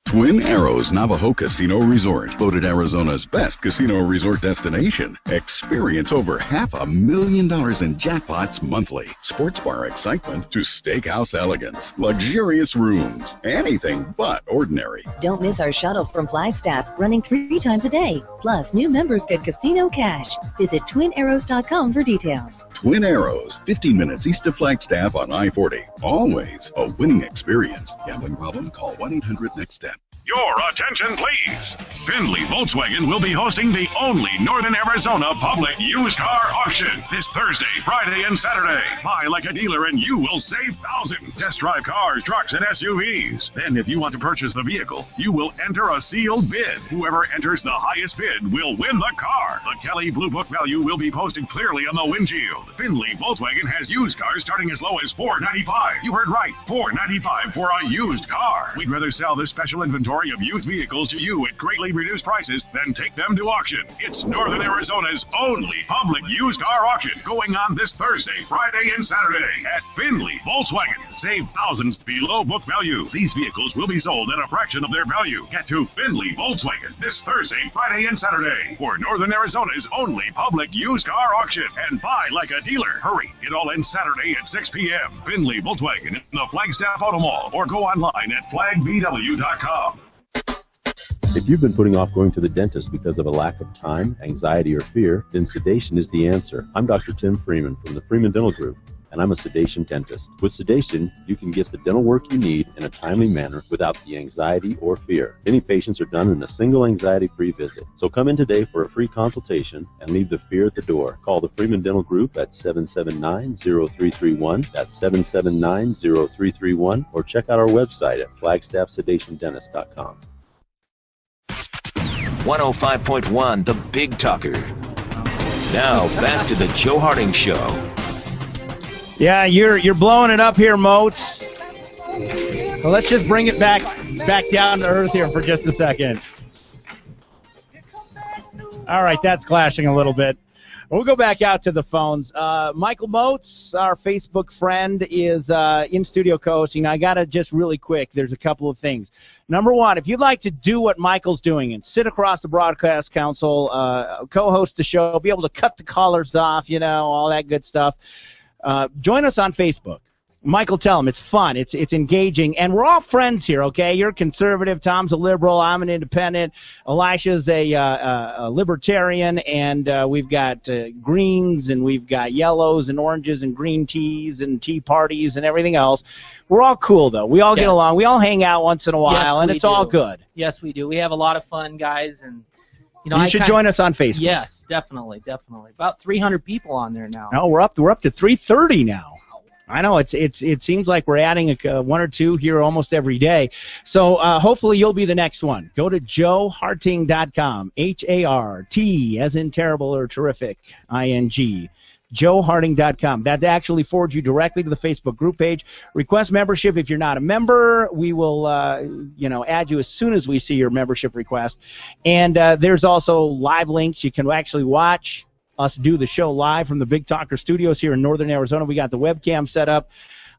Speaker 7: Twin Arrows Navajo Casino Resort, voted Arizona's best casino resort destination. Experience over $500,000 in jackpots monthly. Sports bar excitement to steakhouse elegance. Luxurious rooms. Anything but ordinary.
Speaker 8: Don't miss our shuttle from Flagstaff, running 3 times a day. Plus, new members get casino cash. Visit twinarrows.com for details.
Speaker 7: Twin Arrows, 15 minutes east of Flagstaff on I-40. Always a winning experience. Gambling problem? Call 1-800-NEXT-STEP.
Speaker 9: Your attention, please. Findlay Volkswagen will be hosting the only Northern Arizona public used car auction this Thursday, Friday, and Saturday. Buy like a dealer and you will save thousands. Test drive cars, trucks, and SUVs. Then if you want to purchase the vehicle, you will enter a sealed bid. Whoever enters the highest bid will win the car. The Kelly Blue Book value will be posted clearly on the windshield. Findlay Volkswagen has used cars starting as low as $495. You heard right, $495 for a used car. We'd rather sell this special inventory inventory of used vehicles to you at greatly reduced prices, then take them to auction. It's Northern Arizona's only public used car auction, going on this Thursday, Friday, and Saturday at Findlay Volkswagen. Save thousands below book value. These vehicles will be sold at a fraction of their value. Get to Findlay Volkswagen this Thursday, Friday, and Saturday for Northern Arizona's only public used car auction, and buy like a dealer. Hurry, it all ends Saturday at 6 p.m. Findlay Volkswagen in the Flagstaff Auto Mall, or go online at flagvw.com.
Speaker 10: If you've been putting off going to the dentist because of a lack of time, anxiety, or fear, then sedation is the answer. I'm Dr. Tim Freeman from the Freeman Dental Group, and I'm a sedation dentist. With sedation, you can get the dental work you need in a timely manner without the anxiety or fear. Many patients are done in a single anxiety-free visit. So come in today for a free consultation and leave the fear at the door. Call the Freeman Dental Group at 779-0331. That's 779-0331. Or check out our website at flagstaffsedationdentist.com.
Speaker 11: 105.1, The Big Talker. Now, back to the Joe Harting Show.
Speaker 3: Yeah, you're blowing it up here, Motes. Well, let's just bring it back down to earth here for just a second. All right, that's clashing a little bit. We'll go back out to the phones. Michael Motes, our Facebook friend, is in studio co-hosting. I got to just really quick, there's a couple of things. Number one, if you'd like to do what Michael's doing and sit across the broadcast console, co-host the show, be able to cut the callers off, all that good stuff, join us on Facebook. Michael, tell him it's fun, it's engaging, and we're all friends here, okay? You're a conservative, Tom's a liberal, I'm an independent, Elisha's a libertarian, and we've got greens, and we've got yellows and oranges and green teas and tea parties and everything else. We're all cool, though. We all get along. We all hang out once in a while, and it's all good.
Speaker 4: Yes, we do. We have a lot of fun, guys, and
Speaker 3: you should join us on Facebook.
Speaker 4: Yes, definitely. About 300 people on there now.
Speaker 3: No, we're up to 330 now. I know it seems like we're adding one or two here almost every day. So hopefully you'll be the next one. Go to joeharting.com, H-A-R-T as in terrible or terrific, I-N-G, joeharting.com. That actually forwards you directly to the Facebook group page. Request membership if you're not a member. We will add you as soon as we see your membership request. And there's also live links. You can actually watch us do the show live from the Big Talker studios here in Northern Arizona. We got the webcam set up.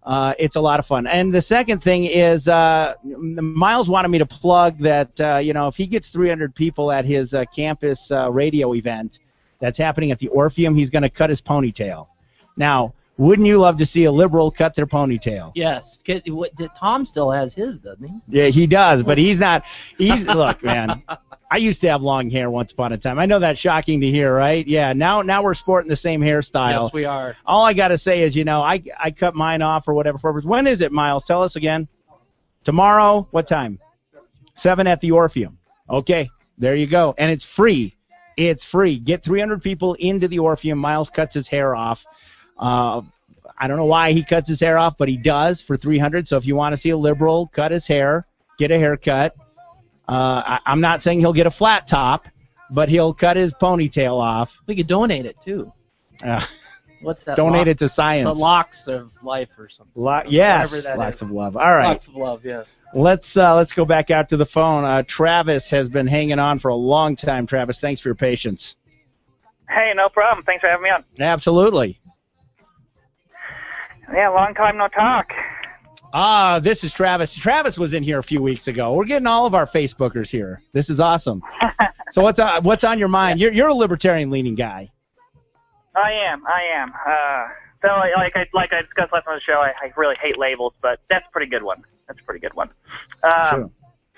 Speaker 3: It's a lot of fun. And the second thing is Miles wanted me to plug that, if he gets 300 people at his campus radio event that's happening at the Orpheum, he's going to cut his ponytail. Now, wouldn't you love to see a liberal cut their ponytail?
Speaker 4: Yes. Tom still has his, doesn't he?
Speaker 3: Yeah, he does, but he's not. Look, man. I used to have long hair once upon a time. I know that's shocking to hear, right? Yeah, now we're sporting the same hairstyle.
Speaker 4: Yes, we are.
Speaker 3: All I got to say is, I cut mine off for whatever purpose. When is it, Miles? Tell us again. Tomorrow? What time? 7 at the Orpheum. Okay, there you go. And it's free. It's free. Get 300 people into the Orpheum. Miles cuts his hair off. I don't know why he cuts his hair off, but he does for 300. So if you want to see a liberal cut his hair, get a haircut. I'm not saying he'll get a flat top, but he'll cut his ponytail off.
Speaker 4: We could donate it, too. What's that?
Speaker 3: Donate it to science.
Speaker 4: The locks of life or something.
Speaker 3: Yes, lots of love. All right.
Speaker 4: Lots of love, yes.
Speaker 3: Let's go back out to the phone. Travis has been hanging on for a long time. Travis, thanks for your patience.
Speaker 12: Hey, no problem. Thanks for having me on.
Speaker 3: Absolutely.
Speaker 12: Yeah, long time no talk.
Speaker 3: This is Travis. Travis was in here a few weeks ago. We're getting all of our Facebookers here. This is awesome. So what's on your mind? You're a libertarian-leaning guy.
Speaker 12: I am. So like I discussed last on the show, I really hate labels, but that's a pretty good one. Sure.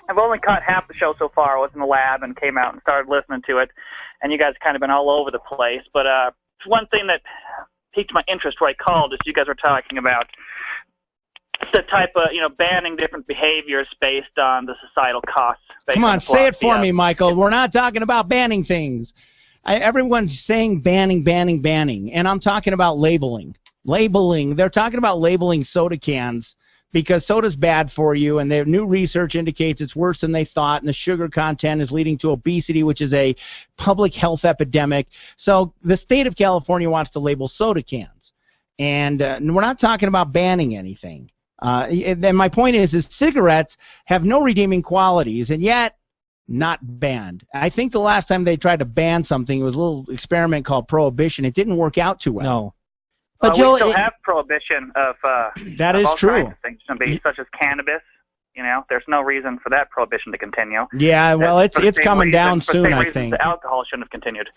Speaker 12: I've only caught half the show so far. I was in the lab and came out and started listening to it, and you guys have kind of been all over the place. But one thing that piqued my interest where I called is you guys were talking about the type of, banning different behaviors based on the societal costs.
Speaker 3: Come on, say it for me, Michael. We're not talking about banning things. Everyone's saying banning, and I'm talking about labeling. They're talking about labeling soda cans because soda's bad for you, and their new research indicates it's worse than they thought, and the sugar content is leading to obesity, which is a public health epidemic. So the state of California wants to label soda cans, and we're not talking about banning anything. And then my point is cigarettes have no redeeming qualities, and yet not banned. I think the last time they tried to ban something, it was a little experiment called prohibition. It didn't work out too well.
Speaker 4: No. But Joe,
Speaker 12: we still have prohibition of
Speaker 3: that is
Speaker 12: all
Speaker 3: true.
Speaker 12: kinds of things, such as cannabis. There's no reason for that prohibition to continue.
Speaker 3: Yeah, well, it's coming down soon, I think.
Speaker 12: The alcohol shouldn't have continued.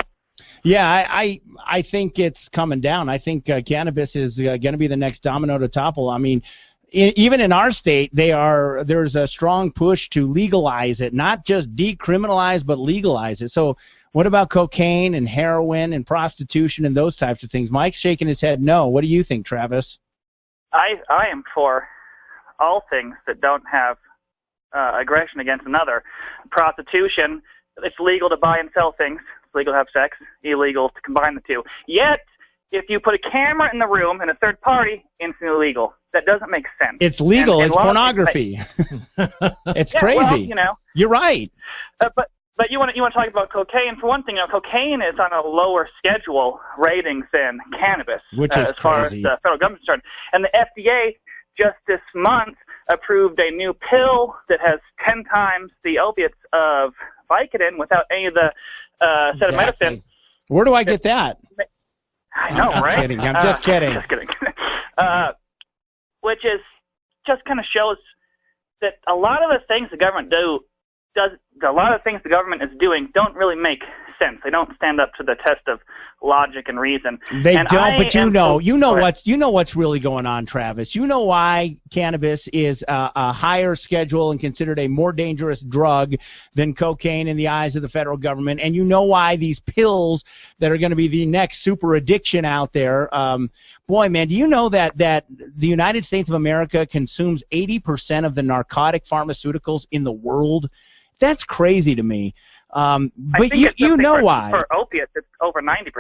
Speaker 3: Yeah, I think it's coming down. I think cannabis is going to be the next domino to topple. I mean, even in our state, there's a strong push to legalize it, not just decriminalize, but legalize it. So what about cocaine and heroin and prostitution and those types of things? Mike's shaking his head no. What do you think, Travis?
Speaker 12: I am for all things that don't have aggression against another. Prostitution, it's legal to buy and sell things. It's legal to have sex, illegal to combine the two. Yet, if you put a camera in the room and a third party, instantly illegal. That doesn't make sense.
Speaker 3: It's legal. It's pornography. It's crazy.
Speaker 12: Well,
Speaker 3: You're right.
Speaker 12: But you want to talk about cocaine. For one thing, cocaine is on a lower schedule ratings than cannabis,
Speaker 3: which is
Speaker 12: as far as the federal government is concerned. And the FDA just this month approved a new pill that has 10 times the opiates of Vicodin without any of the acetaminophen.
Speaker 3: Where do I get that?
Speaker 12: I know, right?
Speaker 3: I'm kidding. I'm just kidding.
Speaker 12: Just kidding. Which is just kind of shows that a lot of the things the government is doing don't really make sense. They don't stand up to the test of logic and reason.
Speaker 3: They don't, but you know what's really going on, Travis. You know why cannabis is a higher schedule and considered a more dangerous drug than cocaine in the eyes of the federal government, and you know why these pills that are going to be the next super addiction out there. Boy, man, do you know that the United States of America consumes 80% of the narcotic pharmaceuticals in the world? That's crazy to me. But you know why.
Speaker 12: For opiates, it's over 90%.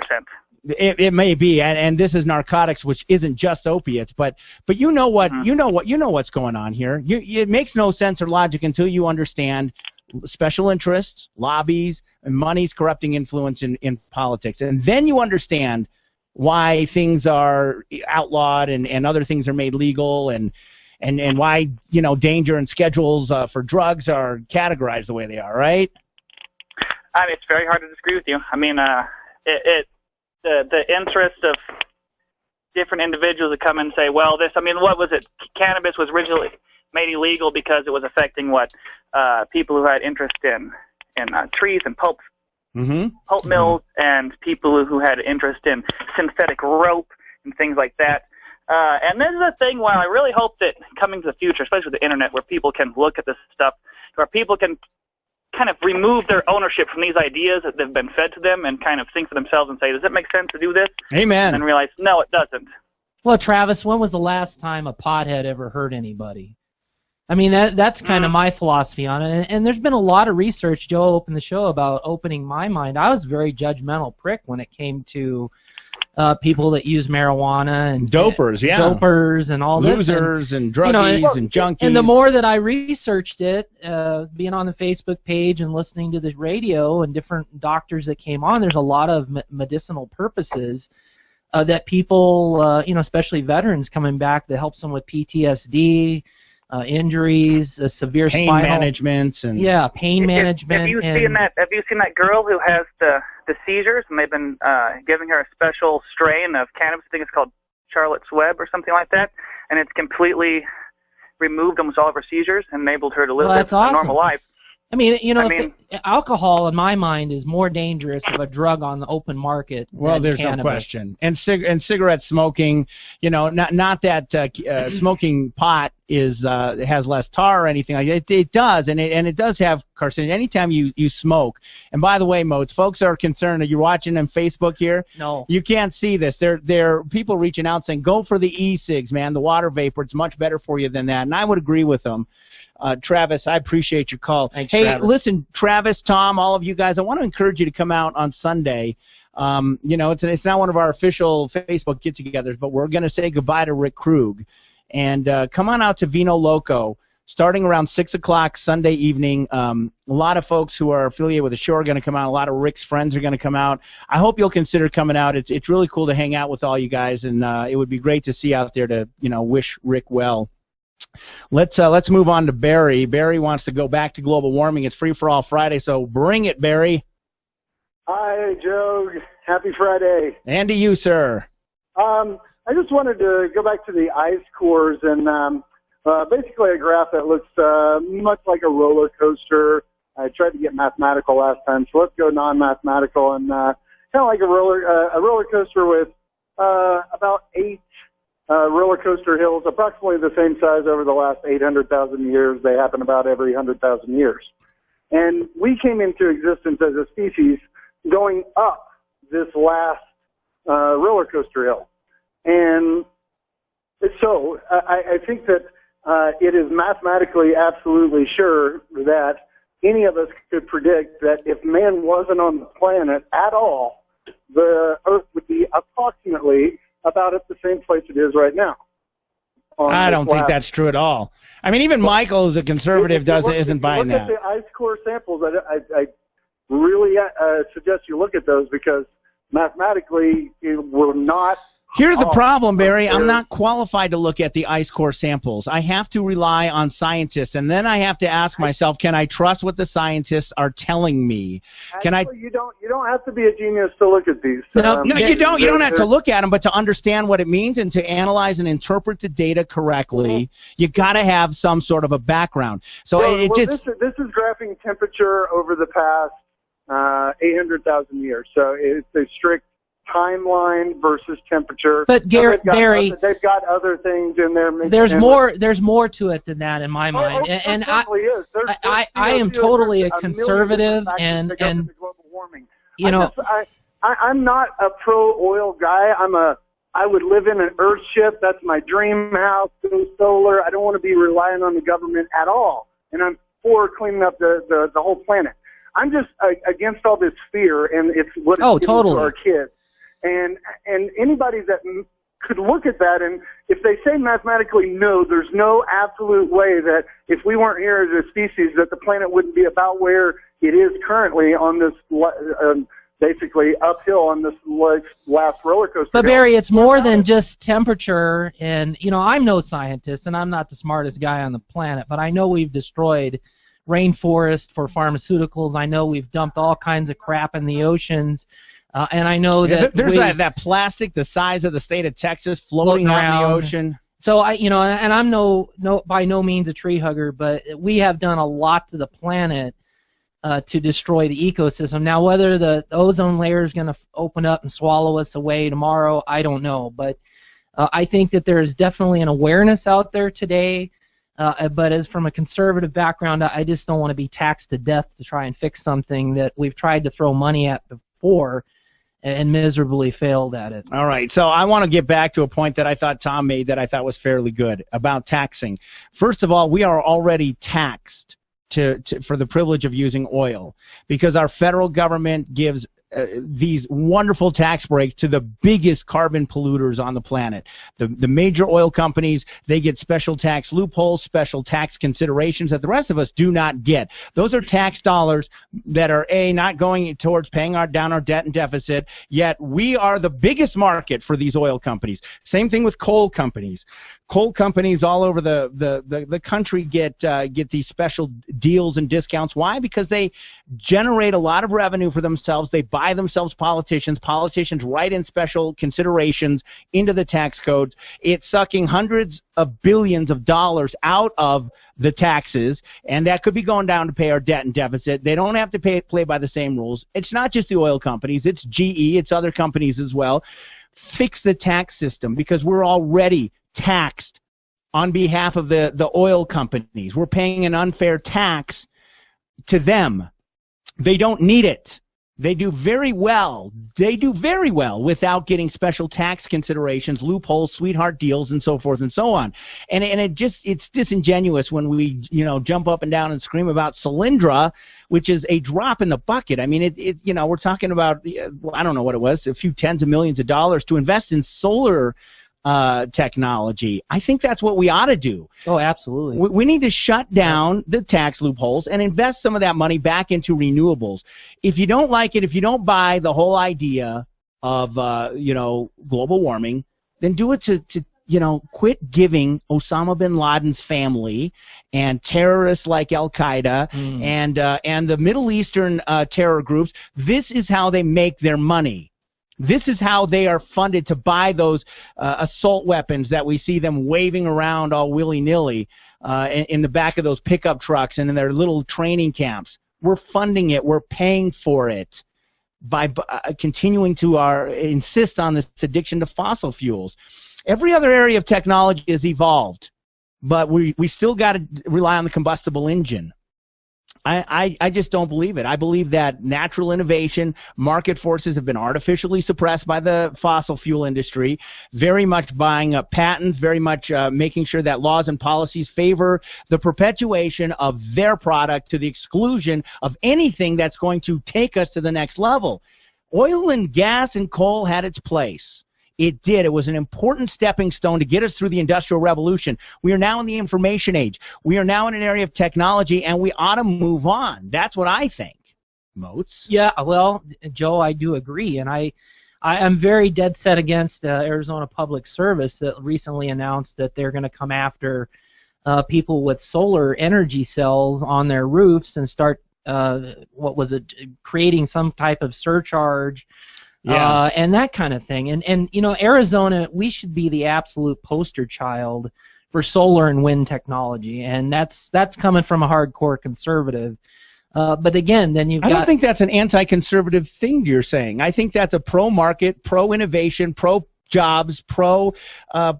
Speaker 3: It may be, and this is narcotics, which isn't just opiates. But you know what? You know what's going on here. It makes no sense or logic until you understand special interests, lobbies, and money's corrupting influence in politics, and then you understand why things are outlawed and other things are made legal and why danger and schedules for drugs are categorized the way they are, right?
Speaker 12: I mean, it's very hard to disagree with you. I mean, the interest of different individuals that come in and say, well, what was it? Cannabis was originally made illegal because it was affecting people who had interest in trees and pulp mills and people who had interest in synthetic rope and things like that. And this is a thing where I really hope that coming to the future, especially with the internet, where people can look at this stuff, where people can kind of remove their ownership from these ideas that have been fed to them and kind of think to themselves and say, does it make sense to do this?
Speaker 3: Amen.
Speaker 12: And realize, no, it doesn't.
Speaker 4: Well, Travis, when was the last time a pothead ever hurt anybody? I mean, that's kind of my philosophy on it. And there's been a lot of research, Joe opened the show, about opening my mind. I was a very judgmental prick when it came to people that use marijuana and dopers and all this,
Speaker 3: losers and druggies and junkies.
Speaker 4: And the more that I researched it, being on the Facebook page and listening to the radio and different doctors that came on, there's a lot of medicinal purposes that people, especially veterans coming back, that helps them with PTSD, injuries, severe
Speaker 3: pain
Speaker 4: spinal
Speaker 3: management, and
Speaker 4: pain management.
Speaker 12: Have you seen that girl who has the seizures, and they've been giving her a special strain of cannabis? I think it's called Charlotte's Web or something like that, and it's completely removed almost all of her seizures and enabled her to live a normal life.
Speaker 4: I mean, alcohol, in my mind, is more dangerous of a drug on the open market than
Speaker 3: there's
Speaker 4: cannabis.
Speaker 3: No question. And cigarette smoking, not that smoking pot has less tar or anything like that. It does, and it does have carcinogen. Anytime you smoke, and by the way, Motes, folks are concerned. Are you watching on Facebook here?
Speaker 4: No.
Speaker 3: You can't see this. There are people reaching out saying, go for the e-cigs, man, the water vapor. It's much better for you than that, and I would agree with them. Travis, I appreciate your call.
Speaker 4: Thanks,
Speaker 3: hey,
Speaker 4: Travis.
Speaker 3: Listen, Travis, Tom, all of you guys, I want to encourage you to come out on Sunday. It's not one of our official Facebook get-togethers, but we're going to say goodbye to Rick Krug. And come on out to Vino Loco, starting around 6 o'clock Sunday evening. A lot of folks who are affiliated with the show are going to come out. A lot of Rick's friends are going to come out. I hope you'll consider coming out. It's really cool to hang out with all you guys, and it would be great to see you out there to wish Rick well. Let's move on to Barry. Barry wants to go back to global warming. It's Free for All Friday, so bring it, Barry.
Speaker 13: Hi, Joe. Happy Friday.
Speaker 3: And to you, sir.
Speaker 13: I just wanted to go back to the ice cores and basically a graph that looks much like a roller coaster. I tried to get mathematical last time, so let's go non-mathematical and kind of like a roller coaster with about 8 roller coaster hills, approximately the same size over the last 800,000 years. They happen about every 100,000 years. And we came into existence as a species going up this last roller coaster hill. And so I think that it is mathematically absolutely sure that any of us could predict that if man wasn't on the planet at all, the Earth would be approximately about at the same place it is right now.
Speaker 3: I don't think that's true at all. I mean, even Michael, as a conservative, isn't buying that.
Speaker 13: Look at the ice core samples. I really suggest you look at those because mathematically we're not.
Speaker 3: Here's the problem, Barry. I'm not qualified to look at the ice core samples. I have to rely on scientists, and then I have to ask myself, can I trust what the scientists are telling me?
Speaker 13: You don't have to be a genius to look at these.
Speaker 3: No, you don't. You don't have to look at them, but to understand what it means and to analyze and interpret the data correctly, you got to have some sort of a background. So this is
Speaker 13: graphing temperature over the past 800,000 years. So it's a strict timeline versus temperature.
Speaker 4: But Barry,
Speaker 13: they've got other things in there.
Speaker 4: There's more to it than that in my mind. And I am totally a conservative and you know,
Speaker 13: I'm not a pro oil guy. I would live in an Earthship. That's my dream house. Go solar. I don't want to be relying on the government at all. And I'm for cleaning up the whole planet. I'm just against all this fear, and it's what it's giving to our kids. And anybody that could look at that, and if they say mathematically no, there's no absolute way that if we weren't here as a species that the planet wouldn't be about where it is currently on this basically uphill on this last roller coaster.
Speaker 4: But Barry, it's more than just temperature. And you know, I'm no scientist, and I'm not the smartest guy on the planet, but I know we've destroyed rainforest for pharmaceuticals. I know we've dumped all kinds of crap in the oceans. And I know that
Speaker 3: there's that plastic the size of the state of Texas floating around in the ocean.
Speaker 4: So and I'm by no means a tree hugger, but we have done a lot to the planet to destroy the ecosystem. Now, whether the ozone layer is going to open up and swallow us away tomorrow, I don't know. But I think that there is definitely an awareness out there today. But as from a conservative background, I just don't want to be taxed to death to try and fix something that we've tried to throw money at before and miserably failed at it.
Speaker 3: All right, so I want to get back to a point that I thought Tom made that I thought was fairly good about taxing. First of all, we are already taxed for the privilege of using oil because our federal government gives these wonderful tax breaks to the biggest carbon polluters on the planet. The major oil companies, they get special tax loopholes, special tax considerations that the rest of us do not get. Those are tax dollars that are, not going towards paying down our debt and deficit, yet we are the biggest market for these oil companies. Same thing with coal companies. Coal companies all over the country get these special deals and discounts. Why? Because they generate a lot of revenue for themselves. They buy themselves politicians. Politicians write in special considerations into the tax codes. It's sucking hundreds of billions of dollars out of the taxes, and that could be going down to pay our debt and deficit. They don't have to play by the same rules. It's not just the oil companies. It's GE. It's other companies as well. Fix the tax system because we're already taxed on behalf of the oil companies. We're paying an unfair tax to them. They don't need it. They do very well. They do very well without getting special tax considerations, loopholes, sweetheart deals, and so forth and so on. And it's disingenuous when we jump up and down and scream about Solyndra, which is a drop in the bucket. I mean, we're talking about I don't know what it was, a few tens of millions of dollars to invest in solar technology. I think that's what we ought to do.
Speaker 4: Oh, absolutely.
Speaker 3: We need to shut down the tax loopholes and invest some of that money back into renewables. If you don't like it, if you don't buy the whole idea of global warming, then do it to quit giving Osama bin Laden's family and terrorists like Al-Qaeda and the Middle Eastern terror groups. This is how they make their money. This is how they are funded to buy those assault weapons that we see them waving around all willy-nilly in the back of those pickup trucks and in their little training camps. We're funding it. We're paying for it by continuing to insist on this addiction to fossil fuels. Every other area of technology has evolved, but we still got to rely on the combustible engine. I just don't believe it. I believe that natural innovation, market forces have been artificially suppressed by the fossil fuel industry, very much buying up patents, very much making sure that laws and policies favor the perpetuation of their product to the exclusion of anything that's going to take us to the next level. Oil and gas and coal had its place. It did. It was an important stepping stone to get us through the Industrial Revolution. We are now in the information age. We are now in an area of technology, and we ought to move on. That's what I think. Motes?
Speaker 4: Yeah, well, Joe, I do agree, and I am very dead set against Arizona Public Service that recently announced that they're going to come after people with solar energy cells on their roofs and start, creating some type of surcharge. And that kind of thing. And Arizona, we should be the absolute poster child for solar and wind technology, and that's coming from a hardcore conservative. But again, then you've got...
Speaker 3: I don't think that's an anti-conservative thing you're saying. I think that's a pro-market, pro-innovation, pro-jobs, a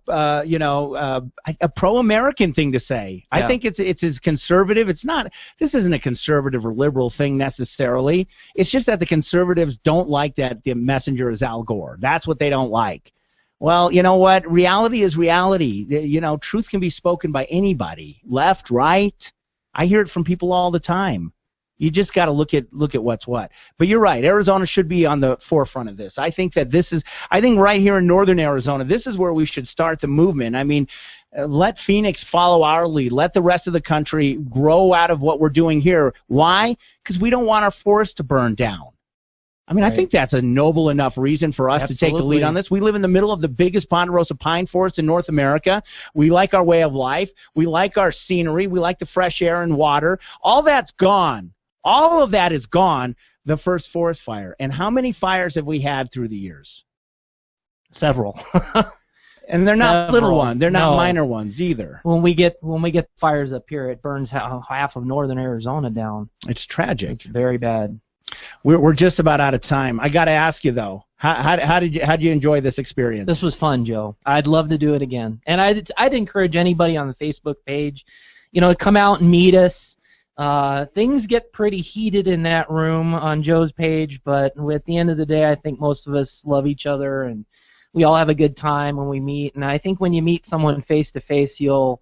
Speaker 3: pro-American thing to say. I think it's as conservative. It's not. This isn't a conservative or liberal thing necessarily. It's just that the conservatives don't like that the messenger is Al Gore. That's what they don't like. Well, you know what? Reality is reality. Truth can be spoken by anybody, left, right. I hear it from people all the time. You just got to look at what's what. But you're right. Arizona should be on the forefront of this. I think right here in northern Arizona, this is where we should start the movement. I mean, let Phoenix follow our lead. Let the rest of the country grow out of what we're doing here. Why? Because we don't want our forests to burn down. I mean, right. I think that's a noble enough reason for us to take the lead on this. We live in the middle of the biggest ponderosa pine forest in North America. We like our way of life. We like our scenery. We like the fresh air and water. All that's gone. All of that is gone the first forest fire. And how many fires have we had through the years?
Speaker 4: Several.
Speaker 3: And they're not little ones. They're not minor ones either.
Speaker 4: When we get fires up here, it burns half of northern Arizona down.
Speaker 3: It's tragic.
Speaker 4: It's very bad.
Speaker 3: We're just about out of time. I got to ask you though, how did you enjoy this experience?
Speaker 4: This was fun, Joe. I'd love to do it again. And I'd encourage anybody on the Facebook page, to come out and meet us. Things get pretty heated in that room on Joe's page, but at the end of the day, I think most of us love each other, and we all have a good time when we meet. And I think when you meet someone face to face, you'll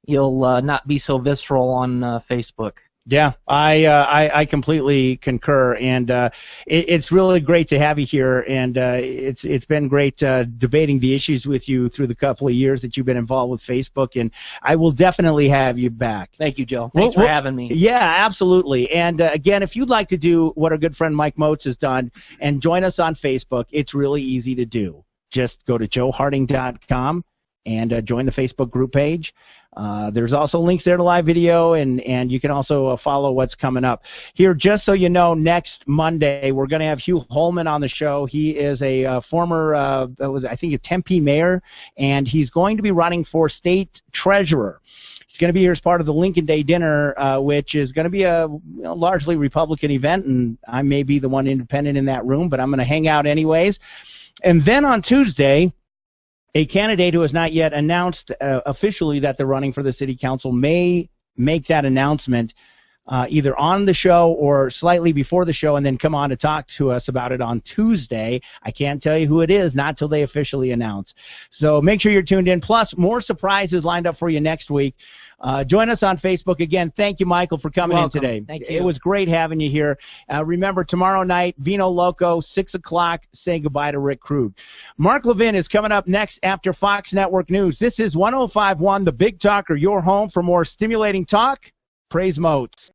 Speaker 4: not be so visceral on Facebook.
Speaker 3: Yeah, I completely concur, and it's really great to have you here, and it's been great debating the issues with you through the couple of years that you've been involved with Facebook, and I will definitely have you back.
Speaker 4: Thank you, Joe. Thanks for having me.
Speaker 3: Yeah, absolutely. And again, if you'd like to do what our good friend Mike Motes has done and join us on Facebook, it's really easy to do. Just go to joeharting.com and join the Facebook group page. There's also links there to live video, and you can also follow what's coming up. Here, just so you know, next Monday we're going to have Hugh Holman on the show. He is a former, I think, a Tempe mayor, and he's going to be running for state treasurer. He's going to be here as part of the Lincoln Day dinner, which is going to be a largely Republican event, and I may be the one independent in that room, but I'm going to hang out anyways. And then on Tuesday, a candidate who has not yet announced officially that they're running for the city council may make that announcement either on the show or slightly before the show and then come on to talk to us about it on Tuesday. I can't tell you who it is, not till they officially announce. So make sure you're tuned in. Plus, more surprises lined up for you next week. Join us on Facebook. Again, thank you, Michael, for coming in today.
Speaker 4: Thank you.
Speaker 3: It was great having you here. Remember, tomorrow night, Vino Loco, 6 o'clock, say goodbye to Rick Krug. Mark Levin is coming up next after Fox Network News. This is 105.1, The Big Talker, your home for more stimulating talk. Praise Motes.